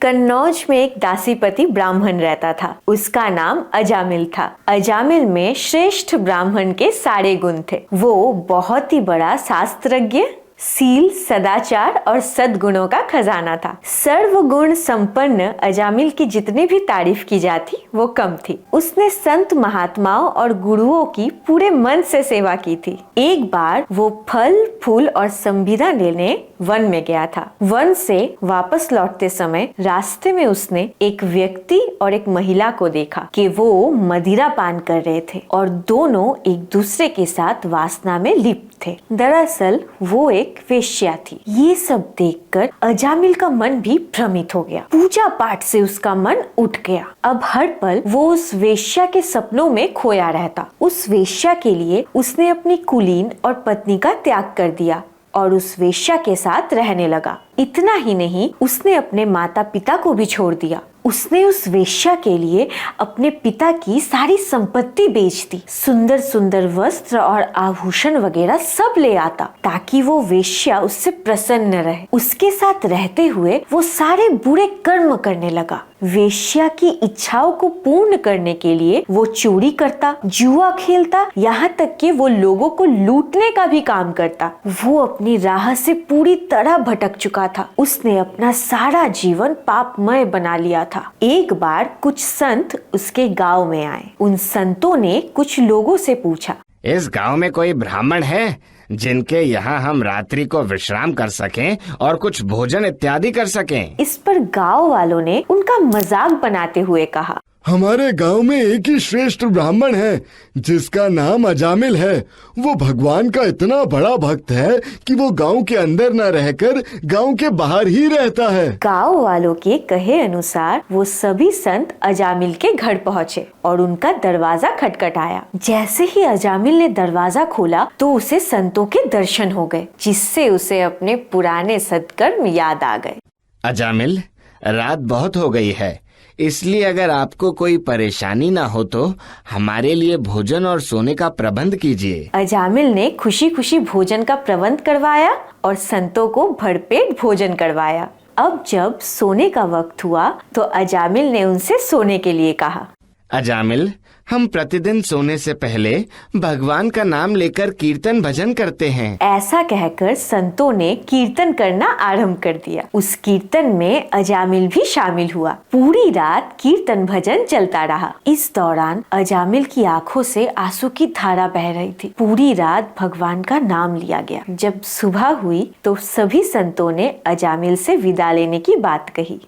कन्नौज में एक दासीपति ब्राह्मण रहता था। उसका नाम अजामिल था। अजामिल में श्रेष्ठ ब्राह्मण के सारे गुण थे। वो बहुत ही बड़ा शास्त्रज्ञ, सील, सदाचार और सद्गुणों का खजाना था। सर्वगुण संपन्न अजामिल की जितनी भी तारीफ की जाती वो कम थी। उसने संत महात्माओं और गुरुओं की पूरे मन से सेवा की थी। एक बार वो फल, फूल और संविदा लेने वन में गया था। वन से वापस लौटते समय रास्ते में उसने एक व्यक्ति और एक महिला को देखा कि वो मदिरा पान कर रहे थे और दोनों एक दूसरे के साथ वासना में लिप्त थे। दरअसल वो एक वेश्या थी। ये सब देखकर अजामिल का मन भी भ्रमित हो गया। पूजा पाठ से उसका मन उठ गया। अब हर पल वो उस वेश्या के सपनों में खोया रहता। उस वेश्या के लिए उसने अपनी कुलीन और पत्नी का त्याग कर दिया और उस वेश्या के साथ रहने लगा। इतना ही नहीं, उसने अपने माता पिता को भी छोड़ दिया। उसने उस वेश्या के लिए अपने पिता की सारी संपत्ति बेच दी। सुंदर सुंदर वस्त्र और आभूषण वगैरह सब ले आता ताकि वो वेश्या उससे प्रसन्न रहे। उसके साथ रहते हुए वो सारे बुरे कर्म करने लगा। वेश्या की इच्छाओं को पूर्ण करने के लिए वो चोरी करता, जुआ खेलता, यहाँ तक कि वो लोगों को लूटने का भी काम करता। वो अपनी राह से पूरी तरह भटक चुका था। उसने अपना सारा जीवन पापमय बना लिया था। एक बार कुछ संत उसके गांव में आए। उन संतों ने कुछ लोगों से पूछा, इस गांव में कोई ब्राह्मण है जिनके यहाँ हम रात्रि को विश्राम कर सकें और कुछ भोजन इत्यादि कर सकें? इस पर गांव वालों ने उनका मजाक बनाते हुए कहा, हमारे गांव में एक ही श्रेष्ठ ब्राह्मण है जिसका नाम अजामिल है। वो भगवान का इतना बड़ा भक्त है कि वो गांव के अंदर न रहकर गांव के बाहर ही रहता है। गांव वालों के कहे अनुसार वो सभी संत अजामिल के घर पहुँचे और उनका दरवाजा खटखटाया। जैसे ही अजामिल ने दरवाजा खोला तो उसे संतों के दर्शन हो गए, जिससे उसे अपने पुराने सत्कर्म याद आ गए। अजामिल, रात बहुत हो गई है, इसलिए अगर आपको कोई परेशानी ना हो तो हमारे लिए भोजन और सोने का प्रबंध कीजिए। अजामिल ने खुशी खुशी भोजन का प्रबंध करवाया और संतों को भरपेट भोजन करवाया। अब जब सोने का वक्त हुआ तो अजामिल ने उनसे सोने के लिए कहा, अजामिल, हम प्रतिदिन सोने से पहले भगवान का नाम लेकर कीर्तन भजन करते हैं। ऐसा कहकर संतों ने कीर्तन करना आरंभ कर दिया। उस कीर्तन में अजामिल भी शामिल हुआ। पूरी रात कीर्तन भजन चलता रहा। इस दौरान अजामिल की आंखों से आंसू की धारा बह रही थी। पूरी रात भगवान का नाम लिया गया। जब सुबह हुई तो सभी संतों ने अजामिल से विदा लेने की बात कही।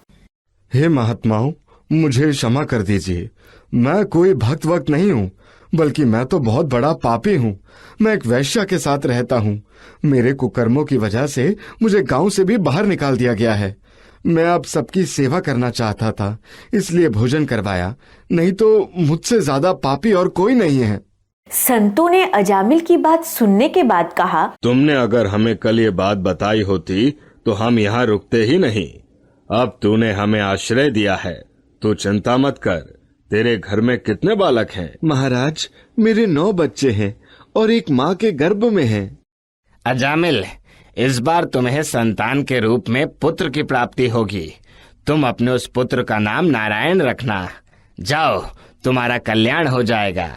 हे महात्माओं, मुझे क्षमा कर दीजिए। मैं कोई भक्त वक्त नहीं हूँ, बल्कि मैं तो बहुत बड़ा पापी हूँ। मैं एक वैश्या के साथ रहता हूँ। मेरे कुकर्मों की वजह से मुझे गांव से भी बाहर निकाल दिया गया है। मैं अब सबकी सेवा करना चाहता था, इसलिए भोजन करवाया, नहीं तो मुझसे ज्यादा पापी और कोई नहीं है। संतों ने अजामिल की बात सुनने के बाद कहा, तुमने अगर हमें कल ये बात बताई होती तो हम यहाँ रुकते ही नहीं। अब तूने हमें आश्रय दिया है, तो चिंता मत कर। तेरे घर में कितने बालक हैं? महाराज, मेरे 9 बच्चे हैं और एक माँ के गर्भ में हैं। अजामिल, इस बार तुम्हें संतान के रूप में पुत्र की प्राप्ति होगी। तुम अपने उस पुत्र का नाम नारायण रखना। जाओ, तुम्हारा कल्याण हो जाएगा।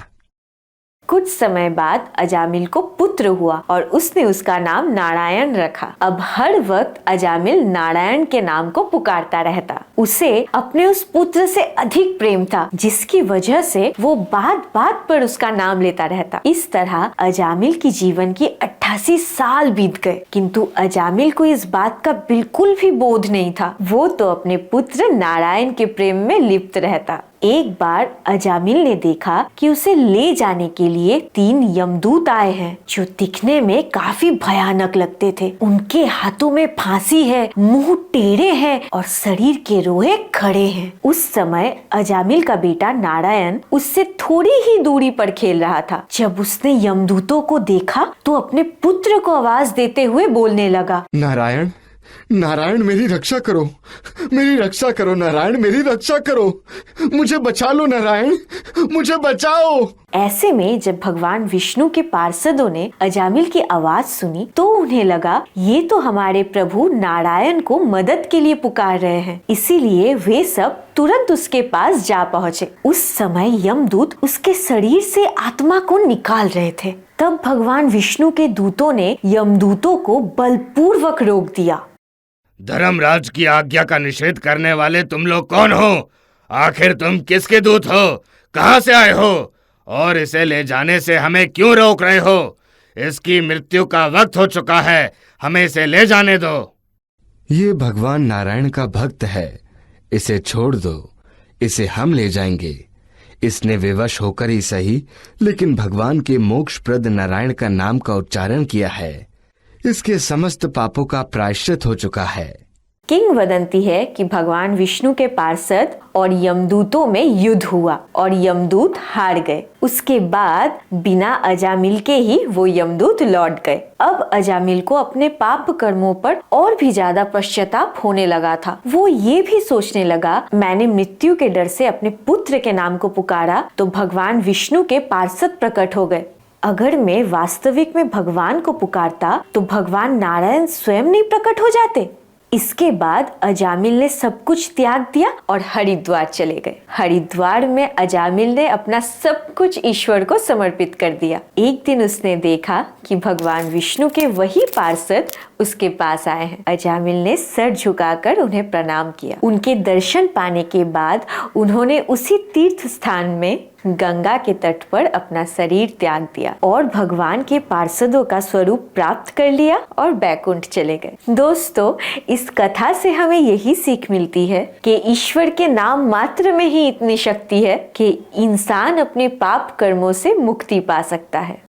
कुछ समय बाद अजामिल को पुत्र हुआ और उसने उसका नाम नारायण रखा। अब हर वक्त अजामिल नारायण के नाम को पुकारता रहता। उसे अपने उस पुत्र से अधिक प्रेम था, जिसकी वजह से वो बात बात पर उसका नाम लेता रहता। इस तरह अजामिल की जीवन की 88 साल बीत गए, किंतु अजामिल को इस बात का बिल्कुल भी बोध नहीं था। वो तो अपने पुत्र नारायण के प्रेम में लिप्त रहता। एक बार अजामिल ने देखा कि उसे ले जाने के लिए 3 यमदूत आए हैं, जो दिखने में काफी भयानक लगते थे। उनके हाथों में फांसी है, मुंह टेढ़े हैं और शरीर के रोए खड़े हैं। उस समय अजामिल का बेटा नारायण उससे थोड़ी ही दूरी पर खेल रहा था। जब उसने यमदूतों को देखा तो अपने पुत्र को आवाज देते हुए बोलने लगा, नारायण, नारायण मेरी रक्षा करो, मेरी रक्षा करो नारायण, मेरी रक्षा करो, मुझे बचा लो नारायण, मुझे बचाओ। ऐसे में जब भगवान विष्णु के पार्षदों ने अजामिल की आवाज सुनी तो उन्हें लगा ये तो हमारे प्रभु नारायण को मदद के लिए पुकार रहे हैं। इसीलिए वे सब तुरंत उसके पास जा पहुँचे। उस समय यमदूत उसके शरीर से आत्मा को निकाल रहे थे। तब भगवान विष्णु के दूतों ने यमदूतों को बलपूर्वक रोक दिया। धर्मराज की आज्ञा का निषेध करने वाले तुम लोग कौन हो? आखिर तुम किसके दूत हो? कहाँ से आए हो? और इसे ले जाने से हमें क्यों रोक रहे हो? इसकी मृत्यु का वक्त हो चुका है, हमें इसे ले जाने दो। ये भगवान नारायण का भक्त है, इसे छोड़ दो, इसे हम ले जाएंगे। इसने विवश होकर ही सही, लेकिन भगवान के मोक्षप्रद नारायण का नाम का उच्चारण किया है। इसके समस्त पापों का प्रायश्चित हो चुका है। किंवदंती है कि भगवान विष्णु के पार्षद और यमदूतों में युद्ध हुआ और यमदूत हार गए। उसके बाद बिना अजामिल के ही वो यमदूत लौट गए। अब अजामिल को अपने पाप कर्मों पर और भी ज्यादा पश्चाताप होने लगा था। वो ये भी सोचने लगा, मैंने मृत्यु के डर से अपने पुत्र के नाम को पुकारा तो भगवान विष्णु के पार्षद प्रकट हो गए। अगर मैं वास्तविक में भगवान को पुकारता तो भगवान नारायण स्वयं नहीं प्रकट हो जाते। इसके बाद अजामिल ने सब कुछ त्याग दिया और हरिद्वार चले गए। हरिद्वार में अजामिल ने अपना सब कुछ ईश्वर को समर्पित कर दिया। एक दिन उसने देखा कि भगवान विष्णु के वही पार्षद उसके पास आए हैं। अजामिल ने सर झुकाकर उन्हें प्रणाम किया। उनके दर्शन पाने के बाद उन्होंने उसी तीर्थ स्थान में गंगा के तट पर अपना शरीर त्याग दिया और भगवान के पार्षदों का स्वरूप प्राप्त कर लिया और बैकुंठ चले गए। दोस्तों, इस कथा से हमें यही सीख मिलती है कि ईश्वर के नाम मात्र में ही इतनी शक्ति है कि इंसान अपने पाप कर्मों से मुक्ति पा सकता है।